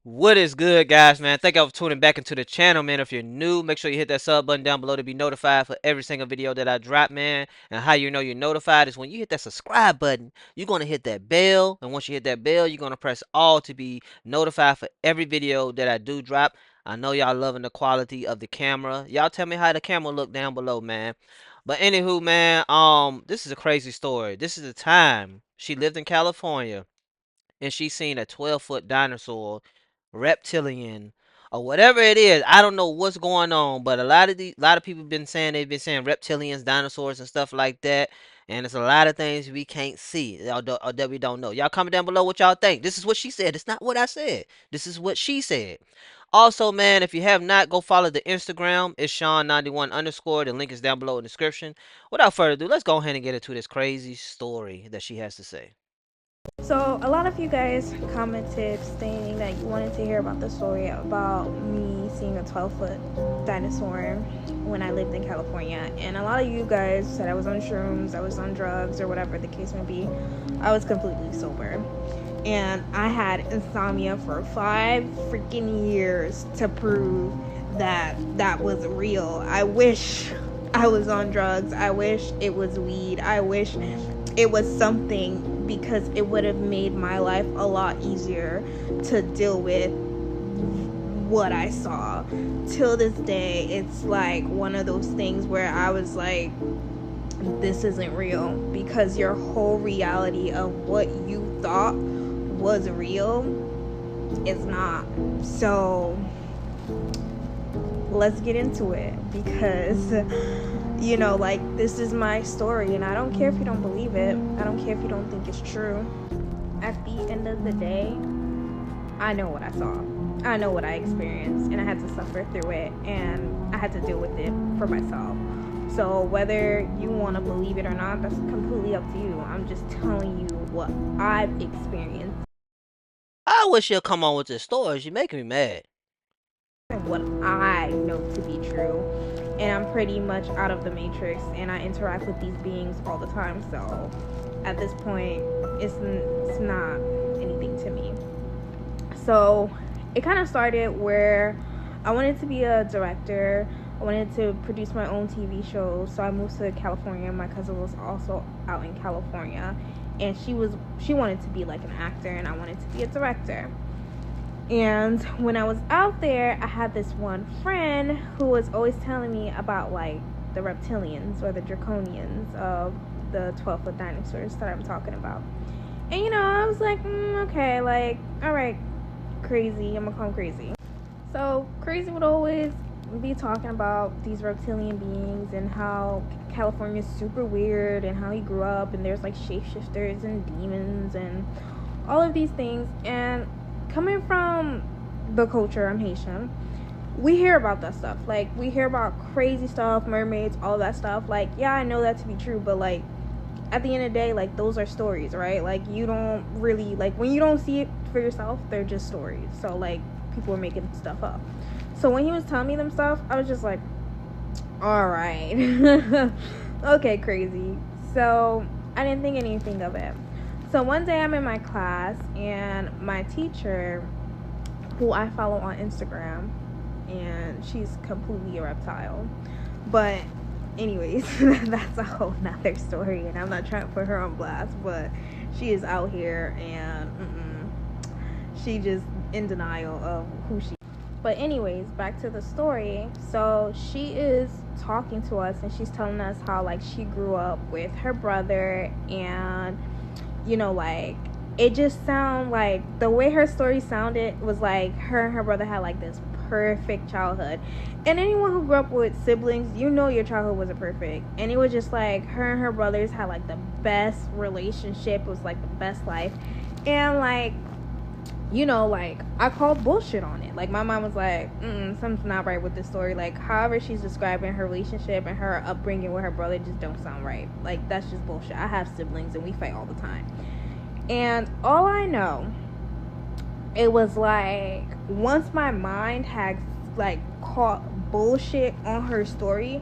What is good, guys, man? Thank y'all for tuning back into the channel, man. If you're new, make sure you hit that sub button down below to be notified for every single video that I drop, man. And how you know you're notified is when you hit that subscribe button, you're going to hit that bell. And once you hit that bell, you're going to press all to be notified for every video that I do drop. I know y'all loving the quality of the camera. Y'all tell me how the camera look down below, man. But anywho, man, this is a crazy story. This is the time she lived in California and she seen a 12-foot dinosaur, reptilian, or whatever it is. I don't know what's going on, but a lot of people been saying they've been saying reptilians, dinosaurs, and stuff like that. And it's a lot of things we can't see or that we don't know. Y'all comment down below what y'all think. This is what she said. It's not what I said. This is what she said. Also, man, if you have not, go follow the Instagram. It's Shawn91 underscore. The link is down below in the description. Without further ado, let's go ahead and get into this crazy story that she has to say. So a lot of you guys commented stating that you wanted to hear about the story about me seeing a 12-foot dinosaur when I lived in California. And a lot of you guys said I was on shrooms, I was on drugs, or whatever the case may be. I was completely sober. And I had insomnia for 5 freaking years to prove that that was real. I wish I was on drugs. I wish it was weed. I wish it was something, because it would have made my life a lot easier to deal with what I saw. Till this day, it's like one of those things where I was like, this isn't real, because your whole reality of what you thought was real is not. So let's get into it, because you know, like, this is my story, and I don't care if you don't believe it. I don't care if you don't think it's true. At the end of the day, I know what I saw. I know what I experienced, and I had to suffer through it, and I had to deal with it for myself. So whether you want to believe it or not, that's completely up to you. I'm just telling you what I've experienced I wish she'll come on with this story. She's making me mad. and what I know to be true. And I'm pretty much out of the matrix, and I interact with these beings all the time. So at this point, it's not anything to me. So it kind of started where I wanted to be a director. I wanted to produce my own TV shows. So I moved to California. My cousin was also out in California, and she wanted to be like an actor, and I wanted to be a director. And when I was out there, I had this one friend who was always telling me about like the reptilians or the draconians of the 12-foot dinosaurs that I'm talking about. And you know, I was like, okay, like, all right, crazy. I'm gonna call him crazy. So crazy would always be talking about these reptilian beings and how California is super weird and how he grew up and there's like shapeshifters and demons and all of these things. And coming from the culture, I'm Haitian, we hear about that stuff. Like, we hear about crazy stuff, mermaids, all that stuff. Like, yeah, I know that to be true, but like, at the end of the day, like, those are stories, right? Like, you don't really, like, when you don't see it for yourself, they're just stories. So like, people are making stuff up. So when he was telling me them stuff, I was just like, all right. Okay, crazy. So I didn't think anything of it. So one day I'm in my class, and my teacher, who I follow on Instagram, and she's completely a reptile. But anyways, that's a whole nother story, and I'm not trying to put her on blast, but she is out here, and she just in denial of who she is. But anyways, back to the story. So she is talking to us, and she's telling us how like she grew up with her brother, and you know, like, it just sound like the way her story sounded was like her and her brother had like this perfect childhood. And anyone who grew up with siblings, you know your childhood wasn't perfect. And it was just like her and her brothers had like the best relationship. It was like the best life. And like, you know, like, I called bullshit on it. Like, my mom was like, something's not right with this story. Like, however she's describing her relationship and her upbringing with her brother just don't sound right. Like, that's just bullshit. I have siblings, and we fight all the time. And all I know, it was like, once my mind had, like, caught bullshit on her story,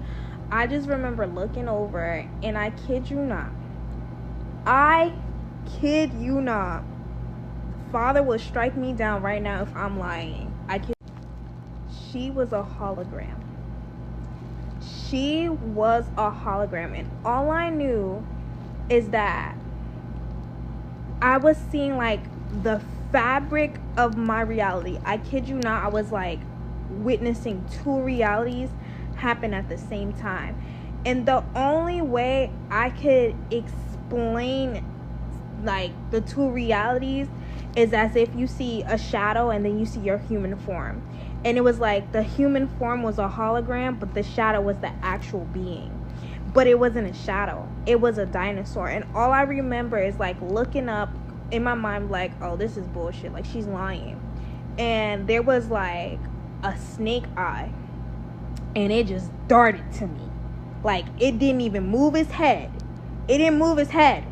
I just remember looking over, and I kid you not, father will strike me down right now if I'm lying. She was a hologram. She was a hologram, and all I knew is that I was seeing like the fabric of my reality. I kid you not, I was like witnessing two realities happen at the same time. And the only way I could explain like the two realities is as if you see a shadow and then you see your human form. And it was like the human form was a hologram, but the shadow was the actual being. But it wasn't a shadow, it was a dinosaur. And all I remember is like looking up in my mind like, oh, this is bullshit, like she's lying. And there was like a snake eye, and it just darted to me. Like, it didn't even move its head. It didn't move its head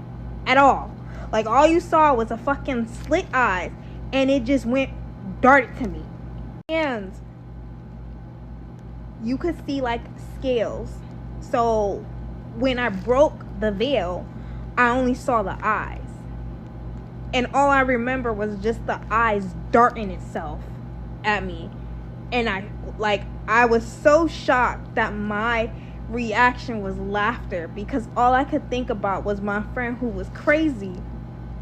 at all. Like, all you saw was a fucking slit eyes, and it just darted to me. And you could see like scales. So when I broke the veil, I only saw the eyes. And all I remember was just the eyes darting itself at me. And I was so shocked that my reaction was laughter, because all I could think about was my friend who was crazy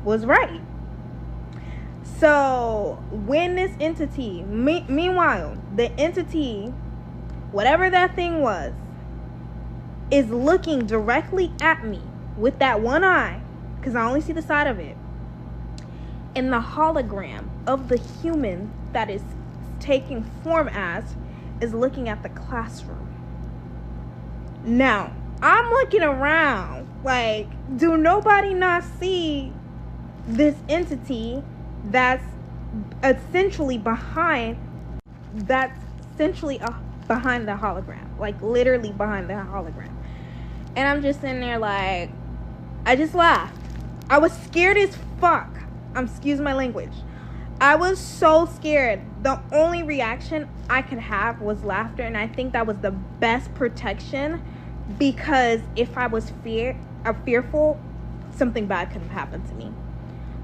was right. So when this entity, meanwhile, the entity, whatever that thing was, is looking directly at me with that one eye, because I only see the side of it, and the hologram of the human that is taking form as is looking at the classroom. Now, I'm looking around like, do nobody not see this entity that's essentially behind the hologram, like literally behind the hologram? And I'm just sitting there like, I just laughed. I was scared as fuck. Excuse my language. I was so scared. The only reaction I could have was laughter, and I think that was the best protection, because if I was fearful, something bad could have happened to me.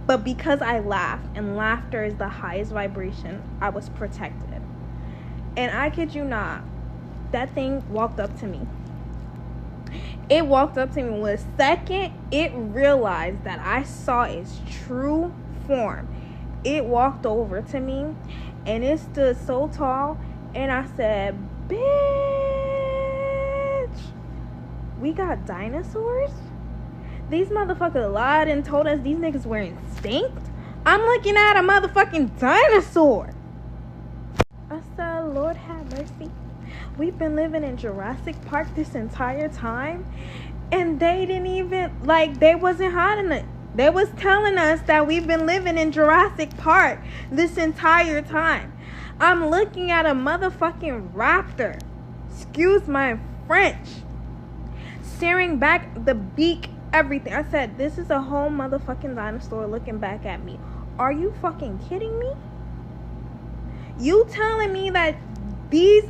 But because I laughed, and laughter is the highest vibration, I was protected. And I kid you not, that thing walked up to me. It walked up to me. The second it realized that I saw its true form, it walked over to me, and it stood so tall, and I said, bitch, we got dinosaurs? These motherfuckers lied and told us these niggas were extinct? I'm looking at a motherfucking dinosaur. I said, Lord have mercy. We've been living in Jurassic Park this entire time, and they didn't even, like, they wasn't hiding it. They was telling us that we've been living in Jurassic Park this entire time. I'm looking at a motherfucking raptor. Excuse my French. Staring back, the beak, everything. I said, this is a whole motherfucking dinosaur looking back at me. Are you fucking kidding me? You telling me that these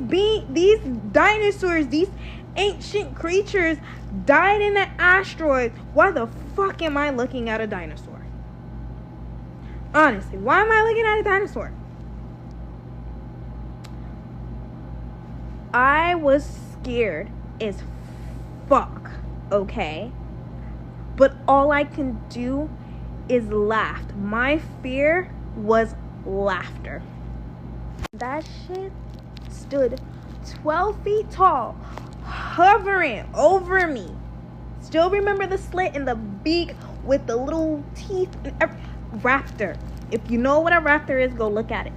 dinosaurs, these ancient creatures died in an asteroid? Why the fuck am I looking at a dinosaur? Honestly, why am I looking at a dinosaur? I was scared as fuck, okay? But all I can do is laugh. My fear was laughter. That shit stood 12 feet tall, hovering over me. Still remember the slit in the beak with the little teeth and raptor. If you know what a raptor is, go look at it,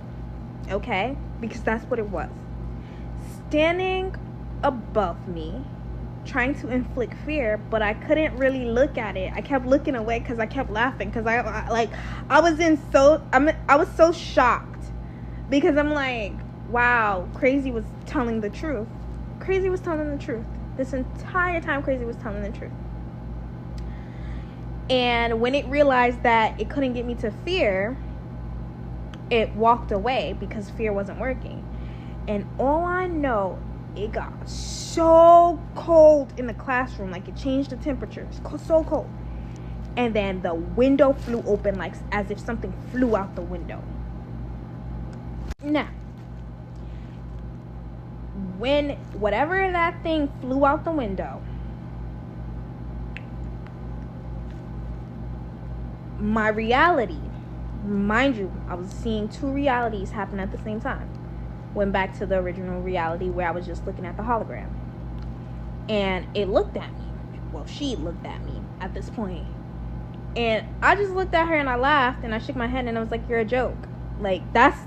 okay? Because that's what it was. Standing above me, trying to inflict fear, but I couldn't really look at it. I kept looking away because I kept laughing, because I was so shocked, because I'm like, wow, Crazy was telling the truth. Crazy was telling the truth. This entire time, Crazy was telling the truth. And when it realized that it couldn't get me to fear, it walked away because fear wasn't working. And all I know, it got so cold in the classroom, like it changed the temperature. It's so cold. and then the window flew open like as if something flew out the window. Now, when whatever that thing flew out the window, my reality, mind you, I was seeing two realities happen at the same time. Went back to the original reality where I was just looking at the hologram, and it looked at me. Well, she looked at me at this point, and I just looked at her and I laughed and I shook my head and I was like, "You're a joke." Like that's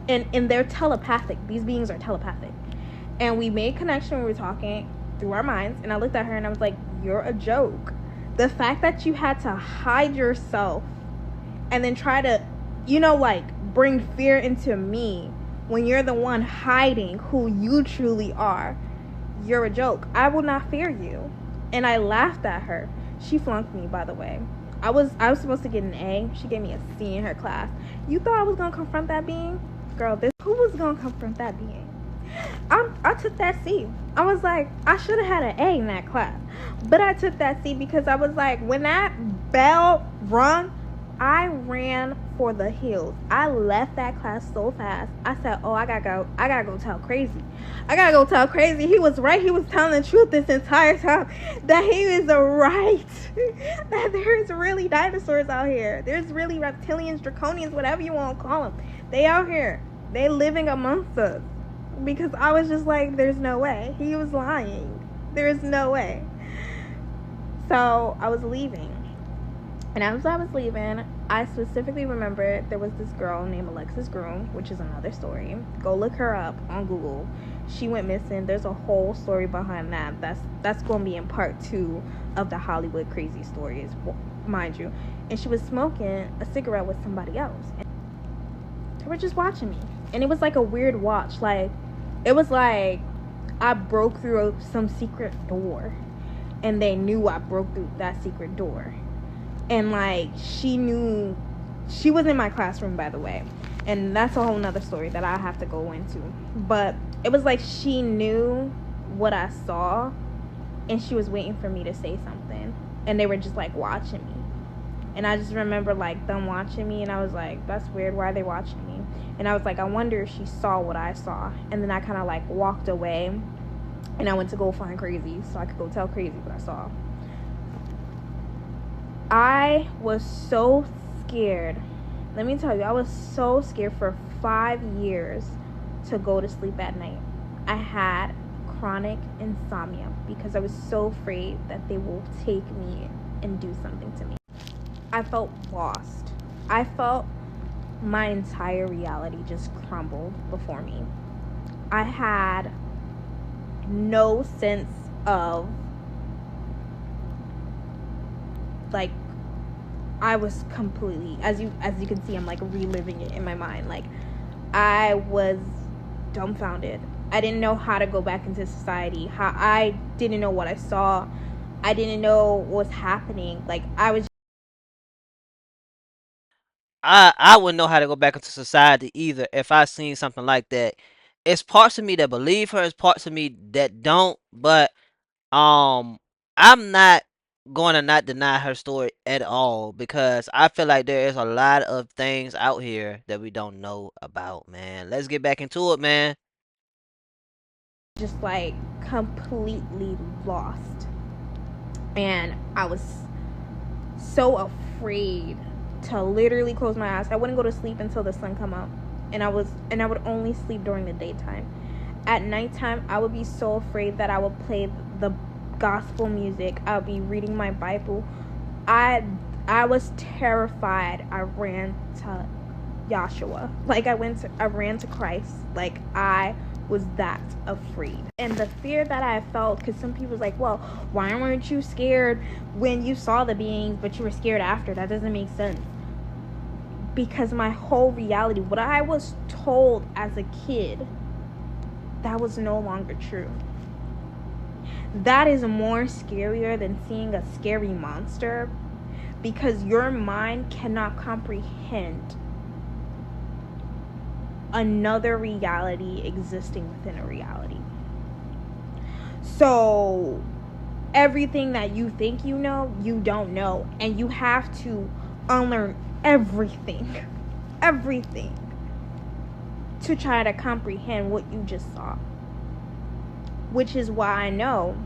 and they're telepathic. These beings are telepathic, and we made connection. We were talking through our minds, and I looked at her and I was like, "You're a joke." The fact that you had to hide yourself and then try to, like bring fear into me when you're the one hiding who you truly are, you're a joke. I will not fear you. And I laughed at her. She flunked me, by the way. I was supposed to get an A. She gave me a C in her class. You thought I was gonna confront that being? Girl, who was gonna confront that being? I took that C. I was like, I should have had an A in that class, but I took that C because I was like, when that bell rung, I ran for the hills. I left that class so fast. I said, "Oh, I gotta go tell Crazy. I gotta go tell Crazy. He was right. He was telling the truth this entire time. That he is right. That there's really dinosaurs out here. There's really reptilians, draconians, whatever you want to call them. They out here. They living amongst us." Because I was just like, there's no way. He was lying. There's no way. So I was leaving. And as I was leaving, I specifically remember there was this girl named Alexis Groom, which is another story. Go look her up on Google. She went missing. There's a whole story behind that. That's going to be in part 2 of the Hollywood crazy stories, mind you. And she was smoking a cigarette with somebody else. And they were just watching me. And it was like a weird watch. Like, it was like I broke through some secret door. And they knew I broke through that secret door. And like she knew, she was in my classroom, by the way, and that's a whole nother story that I have to go into. But it was like she knew what I saw, and she was waiting for me to say something, and they were just like watching me. And I just remember like them watching me, and I was like, that's weird, why are they watching me? And I was like, I wonder if she saw what I saw. And then I kind of like walked away, and I went to go find Crazy so I could go tell Crazy what I saw. I was so scared. Let me tell you, I was so scared for 5 years to go to sleep at night. I had chronic insomnia because I was so afraid that they will take me and do something to me. I felt lost. I felt my entire reality just crumbled before me. I had no sense of, like, I was completely, as you can see, I'm like reliving it in my mind. Like, I was dumbfounded. I didn't know how to go back into society. I didn't know what I saw. I didn't know what was happening. Like, I wouldn't know how to go back into society either if I seen something like that. It's parts of me that believe her, it's parts of me that don't, but um I'm not going to not deny her story at all because I feel like there is a lot of things out here that we don't know about, man. Let's get back into it, man. just like completely lost. And I was so afraid to literally close my eyes. I wouldn't go to sleep until the sun come up. And I would only sleep during the daytime. At nighttime, I would be so afraid that I would play the gospel music. I would be reading my Bible. I was terrified. I ran to Yahshua. Like, I ran to Christ. Like, I was that afraid. And the fear that I felt, because some people was like, well, why weren't you scared when you saw the beings, but you were scared after? That doesn't make sense. Because my whole reality, what I was told as a kid, that was no longer true. That is more scarier than seeing a scary monster, because your mind cannot comprehend another reality existing within a reality. So everything that you think you know, you don't know. And you have to unlearn everything. Everything. To try to comprehend what you just saw. Which is why I know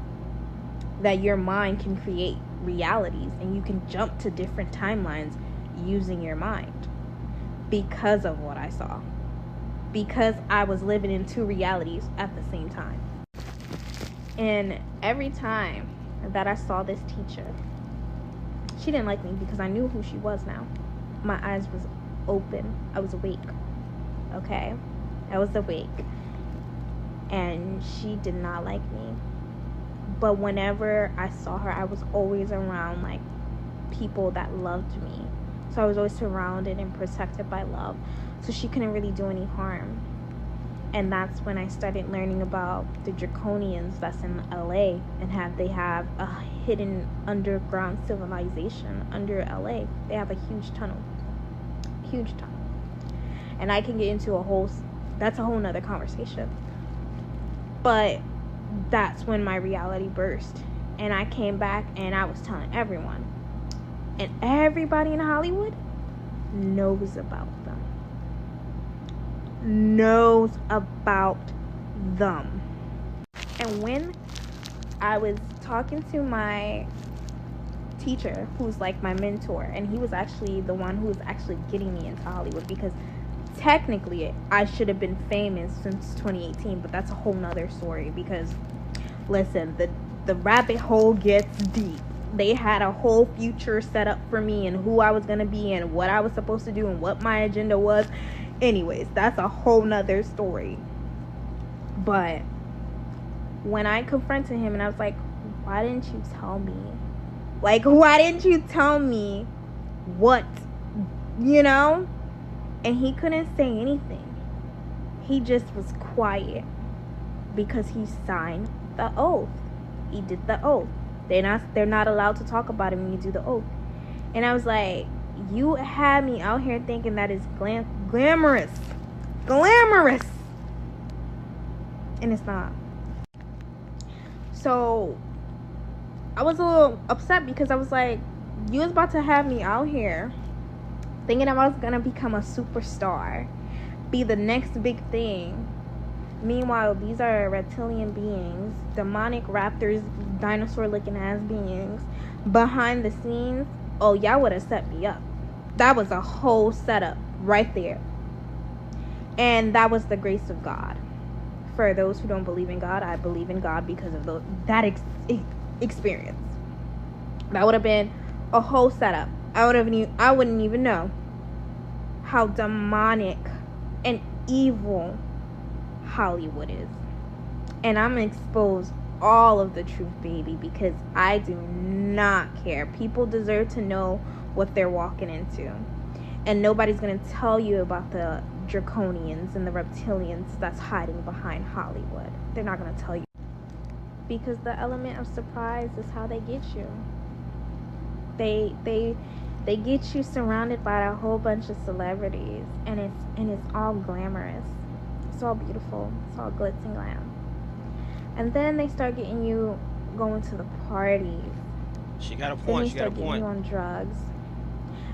that your mind can create realities and you can jump to different timelines using your mind. Because of what I saw. Because I was living in two realities at the same time. And every time that I saw this teacher, she didn't like me because I knew who she was now. My eyes was open. I was awake. Okay? I was awake. And she did not like me. But whenever I saw her, I was always around like people that loved me. So I was always surrounded and protected by love. So she couldn't really do any harm. And that's when I started learning about the Draconians that's in LA, and they have a hidden underground civilization under LA. They have a huge tunnel. Huge tunnel. And I can get into that's a whole nother conversation. But that's when my reality burst. And I came back and I was telling everyone. And everybody in Hollywood knows about them. Knows about them. And when I was talking to my teacher, who's like my mentor, and he was actually the one who was actually getting me into Hollywood, because technically I should have been famous since 2018, but that's a whole nother story. Because listen, the rabbit hole gets deep. They had a whole future set up for me and who I was going to be and what I was supposed to do and what my agenda was. Anyways, that's a whole nother story. But when I confronted him and I was like, why didn't you tell me? Like, why didn't you tell me what? You know? And he couldn't say anything. He just was quiet because he signed the oath. He did the oath. They're not allowed to talk about it when you do the oath. And I was like, you had me out here thinking that is glamorous. Glamorous. And it's not. So I was a little upset because I was like, you was about to have me out here thinking I was going to become a superstar, be the next big thing. Meanwhile, these are reptilian beings, demonic raptors, dinosaur-looking ass beings. Behind the scenes, oh, y'all would have set me up. That was a whole setup right there. And that was the grace of God. For those who don't believe in God, I believe in God because of that experience. That would have been a whole setup. I wouldn't even know how demonic and evil Hollywood is. And I'm gonna expose all of the truth, baby, because I do not care. People deserve to know what they're walking into. And nobody's gonna tell you about the Draconians and the Reptilians that's hiding behind Hollywood. They're not gonna tell you. Because the element of surprise is how they get you. They get you surrounded by a whole bunch of celebrities, and it's all glamorous. It's all beautiful. It's all glitz and glam. And then they start getting you going to the parties. She got a point. She got a Then they start getting you on drugs.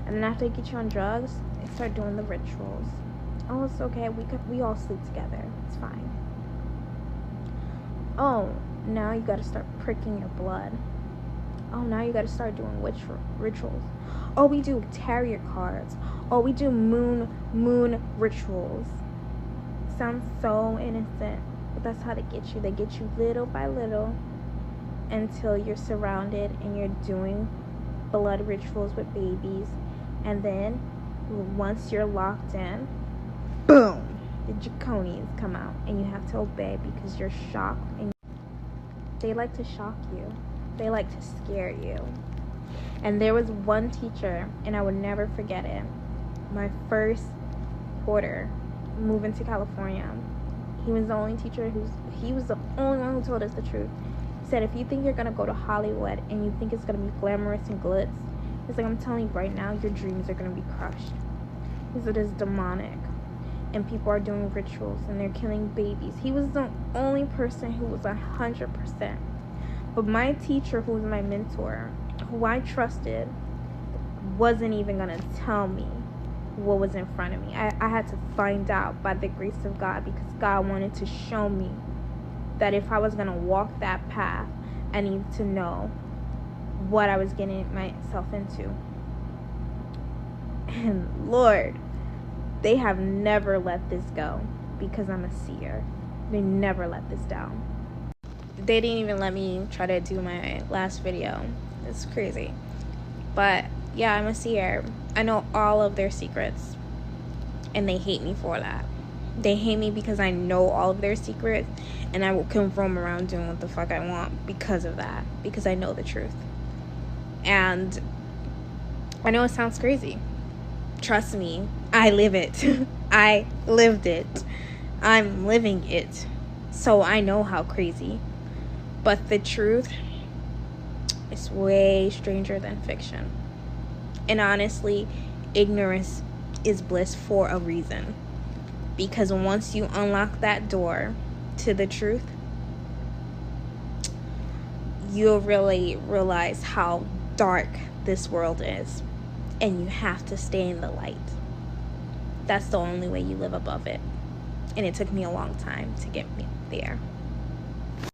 And then after they get you on drugs, they start doing the rituals. Oh, it's okay. We all sleep together. It's fine. Oh, now you got to start pricking your blood. Oh, now you got to start doing rituals. Oh, we do tarot cards. Oh, we do moon rituals. Sounds so innocent, but that's how they get you. They get you little by little until you're surrounded and you're doing blood rituals with babies. And then once you're locked in, boom, the Draconians come out and you have to obey because you're shocked. And they like to shock you. They like to scare you. And there was one teacher, and I would never forget it. My first quarter moving to California, he was the only teacher he was the only one who told us the truth. He said, if you think you're gonna go to Hollywood and you think it's gonna be glamorous and glitz, he's like, I'm telling you right now, your dreams are gonna be crushed. He said it's demonic, and people are doing rituals and they're killing babies. He was the only person who was 100%. But my teacher, who was my mentor, who I trusted, wasn't even going to tell me what was in front of me. I had to find out by the grace of God, because God wanted to show me that if I was going to walk that path, I needed to know what I was getting myself into. And Lord, they have never let this go, because I'm a seer. They never let this down. They didn't even let me try to do my last video. It's crazy. But yeah, I'm a seer. I know all of their secrets, and they hate me for that. They hate me because I know all of their secrets, and I can roam around doing what the fuck I want because of that, because I know the truth. And I know it sounds crazy. Trust me, I live it. I lived it. I'm living it. So I know how crazy. But the truth is way stranger than fiction. And honestly, ignorance is bliss for a reason. Because once you unlock that door to the truth, you'll really realize how dark this world is. And you have to stay in the light. That's the only way you live above it. And it took me a long time to get me there.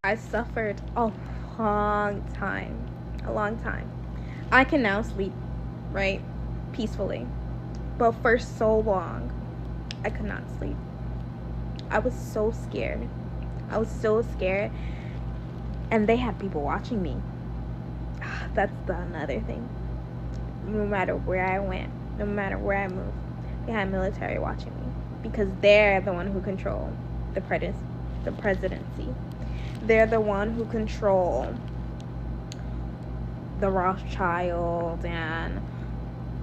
I suffered a long time. A long time. I can now sleep, right? Peacefully. But for so long, I could not sleep. I was so scared. I was so scared. And they had people watching me. That's another thing. No matter where I went, no matter where I moved, they had military watching me, because they're the one who control the presidency. They're the one who control the Rothschild and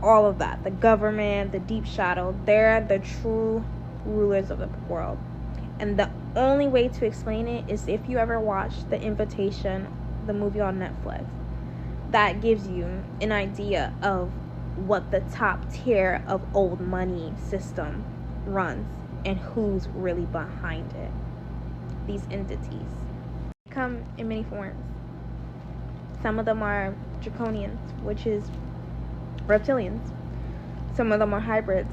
all of that. The government, the deep shadow. They're the true rulers of the world. And the only way to explain it is if you ever watch The Invitation, the movie on Netflix. That gives you an idea of what the top tier of old money system runs and who's really behind it. These entities come in many forms. Some of them are draconians, which is reptilians. Some of them are hybrids.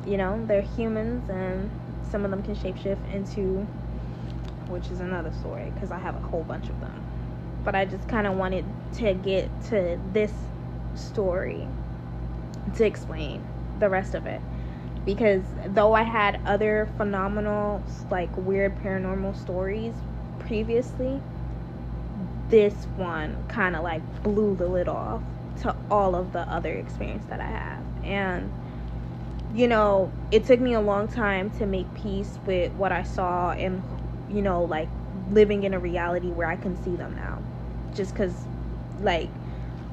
You know, they're humans, and some of them can shapeshift into, which is another story, because I have a whole bunch of them. But I just kind of wanted to get to this story to explain the rest of it. Because though I had other phenomenal, like, weird paranormal stories previously, this one kind of, like, blew the lid off to all of the other experience that I have. And, you know, it took me a long time to make peace with what I saw and, you know, like, living in a reality where I can see them now. Just because, like,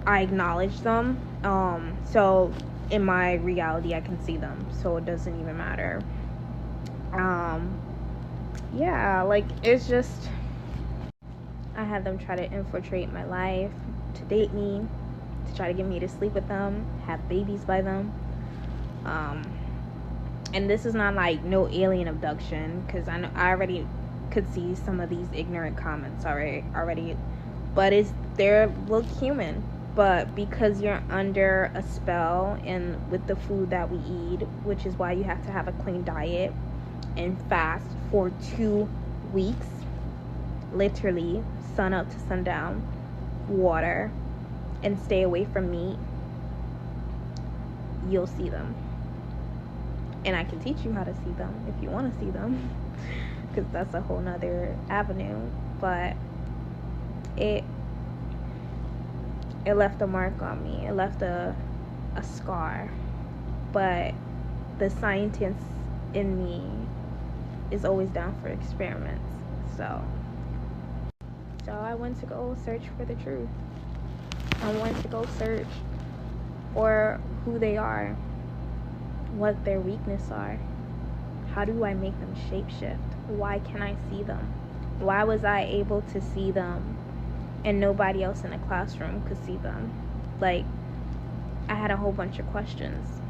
I acknowledge them. So in my reality, I can see them. So it doesn't even matter. Yeah, like, it's just, I had them try to infiltrate my life, to date me, to try to get me to sleep with them, have babies by them. And this is not like no alien abduction, because I already could see some of these ignorant comments already. But they look human. But because you're under a spell and with the food that we eat, which is why you have to have a clean diet and fast for 2 weeks, literally sun up to sundown, water, and stay away from meat, you'll see them. And I can teach you how to see them if you want to see them, because that's a whole nother avenue. But it left a mark on me. It left a scar. But the scientist in me is always down for experiments. So I went to go search for the truth. I went to go search for who they are, what their weaknesses are. How do I make them shapeshift? Why can I see them? Why was I able to see them and nobody else in the classroom could see them? Like, I had a whole bunch of questions.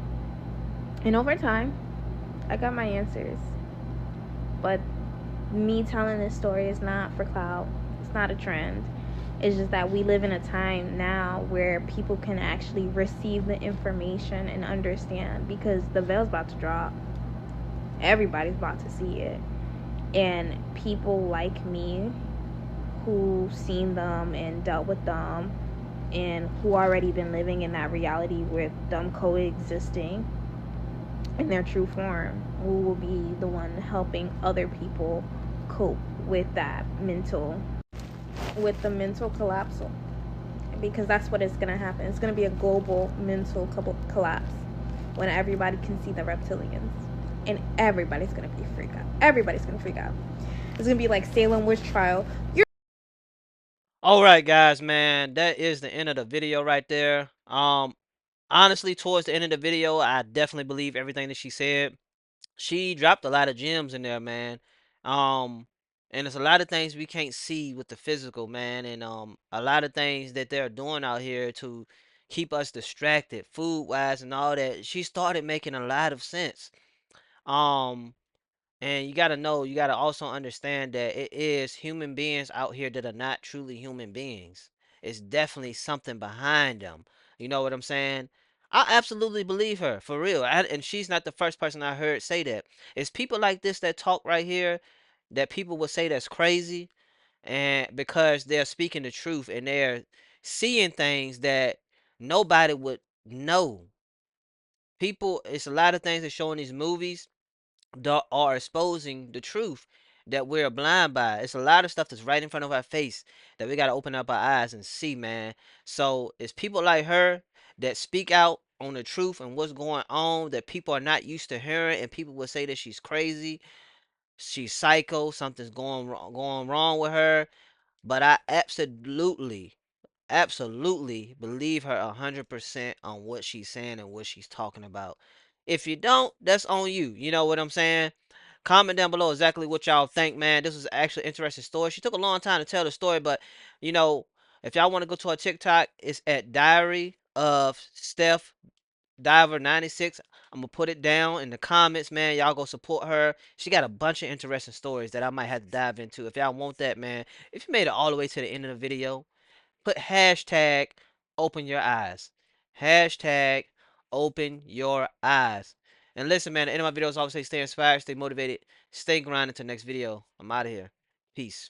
And over time, I got my answers. But me telling this story is not for clout. It's not a trend. It's just that we live in a time now where people can actually receive the information and understand, because the veil's about to drop. Everybody's about to see it. And people like me who seen them and dealt with them and who already been living in that reality with them coexisting in their true form, we will be the one helping other people cope with that mental, with the mental collapse, because that's what is going to happen. It's going to be a global mental collapse when everybody can see the reptilians, and everybody's going to be freak out. Everybody's going to freak out. It's going to be like Salem witch trial. All right, guys, man, that is the end of the video right there. Honestly, towards the end of the video, I definitely believe everything that she said. She dropped a lot of gems in there, man. Um, and there's a lot of things we can't see with the physical, man, and a lot of things that they're doing out here to keep us distracted, food wise and all that. She started making a lot of sense. Um, and you gotta know, you gotta also understand that it is human beings out here that are not truly human beings. It's definitely something behind them. You know what I'm saying? I absolutely believe her, for real. And she's not the first person I heard say that. It's people like this that talk right here that people would say that's crazy, and because they're speaking the truth and they're seeing things that nobody would know. People, it's a lot of things that show in these movies that are exposing the truth that we're blind by. It's a lot of stuff that's right in front of our face that we got to open up our eyes and see, man. So it's people like her that speak out on the truth and what's going on that people are not used to hearing, and people will say that she's crazy, she's psycho, something's going wrong with her. But I absolutely believe her 100% on what she's saying and what she's talking about. If you don't, that's on you. You know what I'm saying? Comment down below exactly what y'all think, man. This was actually an interesting story. She took a long time to tell the story, but you know, if y'all want to go to her TikTok, it's at Diary of Steph Diver 96. I'm gonna put it down in the comments, man. Y'all go support her. She got a bunch of interesting stories that I might have to dive into. If y'all want that, man. If you made it all the way to the end of the video, put hashtag open your eyes. Hashtag open your eyes. And listen, man, the end of my videos always say stay inspired, stay motivated, stay grinding until next video. I'm out of here. Peace.